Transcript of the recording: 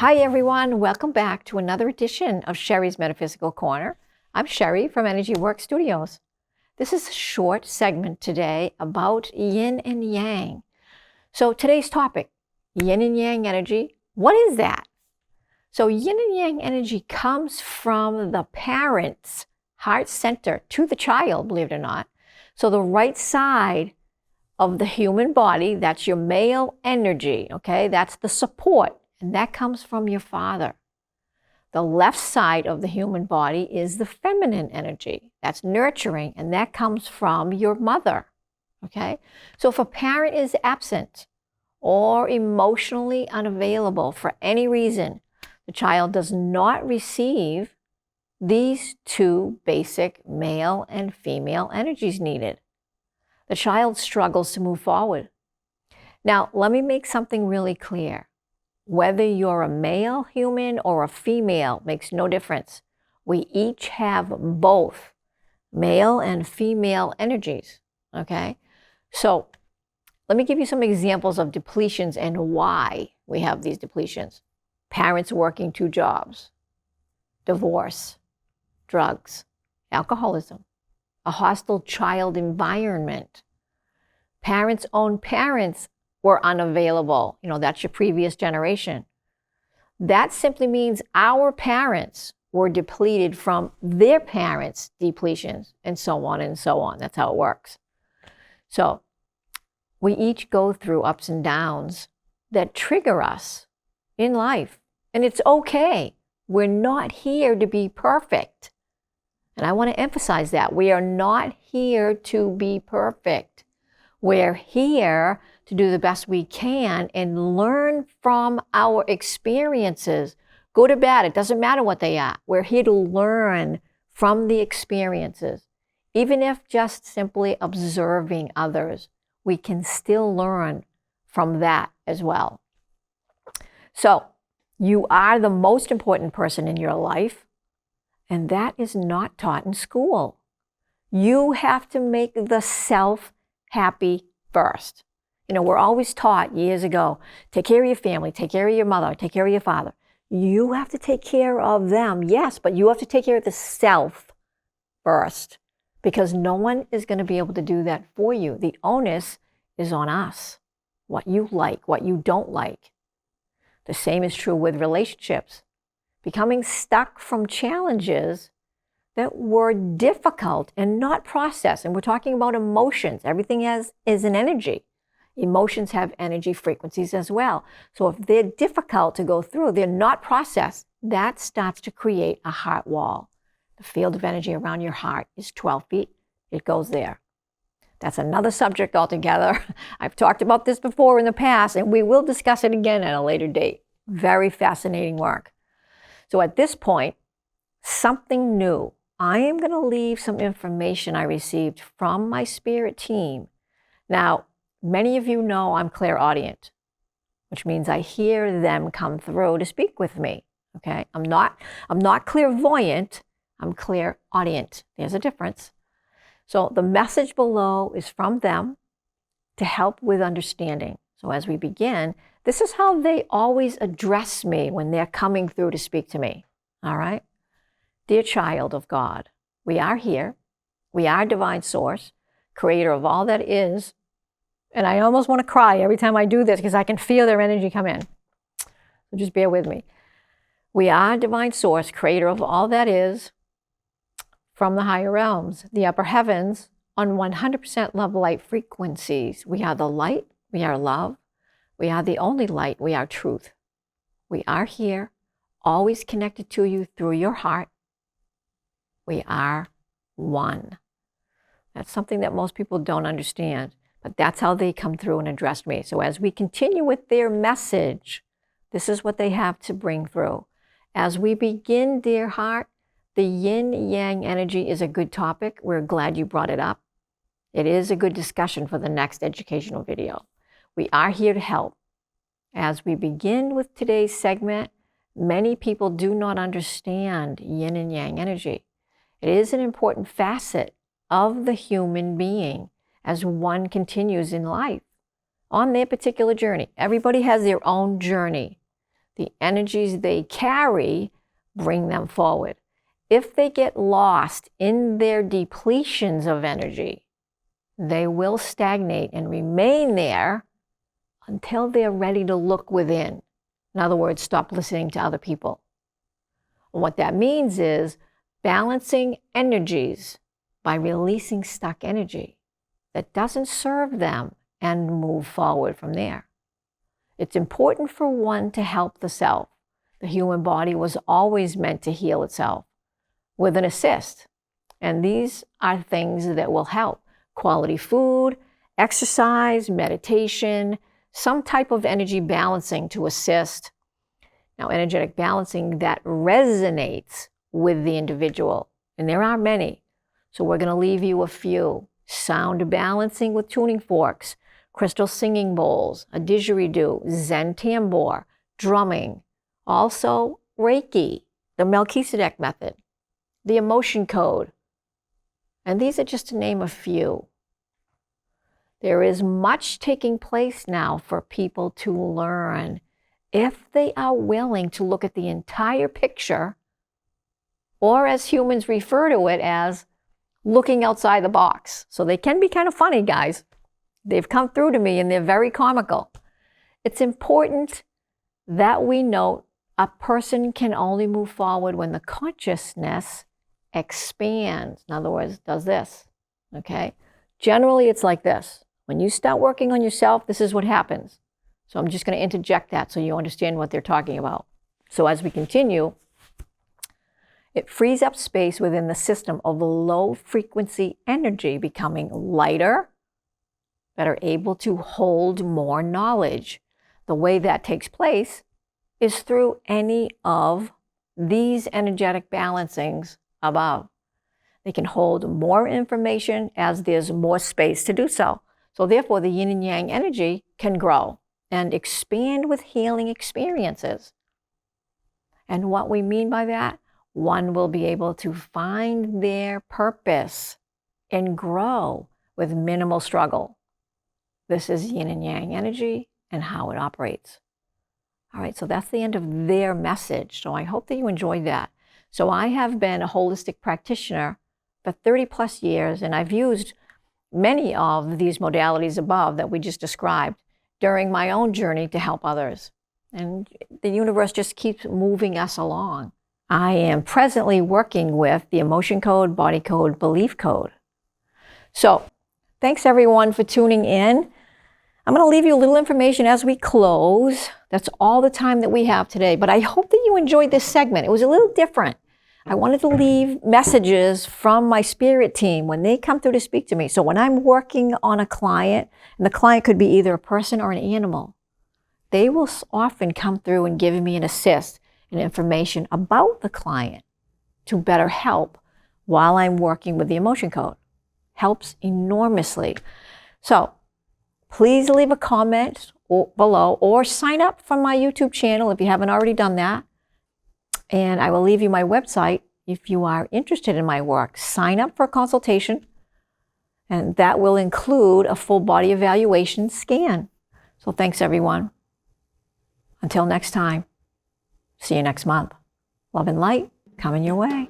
Hi everyone, welcome back to another edition of Sherry's Metaphysical Corner. I'm Sherry from Energy Work Studios. This is a short segment today about Yin and Yang. So today's topic, Yin and Yang Energy. What is that? So Yin and Yang Energy comes from the parent's heart center to the child, believe it or not. So the right side of the human body, that's your male energy, okay? That's the support. And that comes from your father. The left side of the human body is the feminine energy. That's nurturing, and that comes from your mother, okay? So if a parent is absent or emotionally unavailable for any reason, the child does not receive these two basic male and female energies needed. The child struggles to move forward. Now, let me make something really clear. Whether you're a male human or a female makes no difference. We each have both male and female energies, okay? So let me give you some examples of depletions and why we have these depletions. Parents working 2 jobs, divorce, drugs, alcoholism, a hostile child environment. Parents' own parents were unavailable. That's your previous generation. That simply means our parents were depleted from their parents' depletions, and so on and so on. That's how it works. So we each go through ups and downs that trigger us in life. And it's okay. We're not here to be perfect. And I want to emphasize that. We are not here to be perfect. We're here to do the best we can and learn from our experiences. Good or bad, it doesn't matter what they are. We're here to learn from the experiences. Even if just simply observing others, we can still learn from that as well. So, you are the most important person in your life, and that is not taught in school. You have to make the self happy first. We're always taught years ago, take care of your family, take care of your mother, take care of your father. You have to take care of them, yes, but you have to take care of the self first, because no one is going to be able to do that for you. The onus is on us, what you like, what you don't like. The same is true with relationships. Becoming stuck from challenges that were difficult and not processed. And we're talking about emotions. Everything is an energy. Emotions have energy frequencies as well. So if they're difficult to go through, they're not processed, that starts to create a heart wall. The field of energy around your heart is 12 feet. It goes there. That's another subject altogether. I've talked about this before in the past, and we will discuss it again at a later date. Very fascinating work. So at this point, something new. I am going to leave some information I received from my spirit team. Now, many of you know I'm clairaudient, which means I hear them come through to speak with me, okay? I'm not clairvoyant, I'm clairaudient. There's a difference. So the message below is from them to help with understanding. So as we begin, this is how they always address me when they're coming through to speak to me, all right? Dear child of God, we are here. We are divine source, creator of all that is. And I almost want to cry every time I do this because I can feel their energy come in. So just bear with me. We are divine source, creator of all that is from the higher realms, the upper heavens, on 100% love light frequencies. We are the light. We are love. We are the only light. We are truth. We are here, always connected to you through your heart. We are one. That's something that most people don't understand. But that's how they come through and address me. So as we continue with their message, this is what they have to bring through. As we begin, dear heart, the Yin Yang energy is a good topic. We're glad you brought it up. It is a good discussion for the next educational video. We are here to help. As we begin with today's segment, many people do not understand Yin and Yang energy. It is an important facet of the human being as one continues in life on their particular journey. Everybody has their own journey. The energies they carry bring them forward. If they get lost in their depletions of energy, they will stagnate and remain there until they're ready to look within. In other words, stop listening to other people. And what that means is balancing energies by releasing stuck energy that doesn't serve them and move forward from there. It's important for one to help the self. The human body was always meant to heal itself with an assist. And these are things that will help. Quality food, exercise, meditation, some type of energy balancing to assist. Now, energetic balancing that resonates with the individual. And there are many. So we're going to leave you a few. Sound balancing with tuning forks, crystal singing bowls, a didgeridoo, Zen tambour, drumming. Also, Reiki, the Melchizedek method, the emotion code. And these are just to name a few. There is much taking place now for people to learn if they are willing to look at the entire picture, or as humans refer to it as looking outside the box. So they can be kind of funny, guys. They've come through to me and they're very comical. It's important that we note a person can only move forward when the consciousness expands. In other words, does this, okay? Generally, it's like this. When you start working on yourself, this is what happens. So I'm just going to interject that so you understand what they're talking about. So as we continue, it frees up space within the system of low frequency energy becoming lighter, that are able to hold more knowledge. The way that takes place is through any of these energetic balancings above. They can hold more information as there's more space to do so. So therefore, the yin and yang energy can grow and expand with healing experiences. And what we mean by that, one will be able to find their purpose and grow with minimal struggle. This is yin and yang energy and how it operates. All right, so that's the end of their message. So I hope that you enjoyed that. So I have been a holistic practitioner for 30 plus years, and I've used many of these modalities above that we just described during my own journey to help others. And the universe just keeps moving us along. I am presently working with the emotion code, body code, belief code. So thanks everyone for tuning in. I'm going to leave you a little information as we close. That's all the time that we have today. But I hope that you enjoyed this segment. It was a little different. I wanted to leave messages from my spirit team when they come through to speak to me. So when I'm working on a client, and the client could be either a person or an animal, they will often come through and give me an assist and information about the client to better help while I'm working with the emotion code. Helps enormously. So please leave a comment below or sign up for my YouTube channel if you haven't already done that. And I will leave you my website if you are interested in my work. Sign up for a consultation, and that will include a full body evaluation scan. So thanks, everyone. Until next time, see you next month. Love and light coming your way.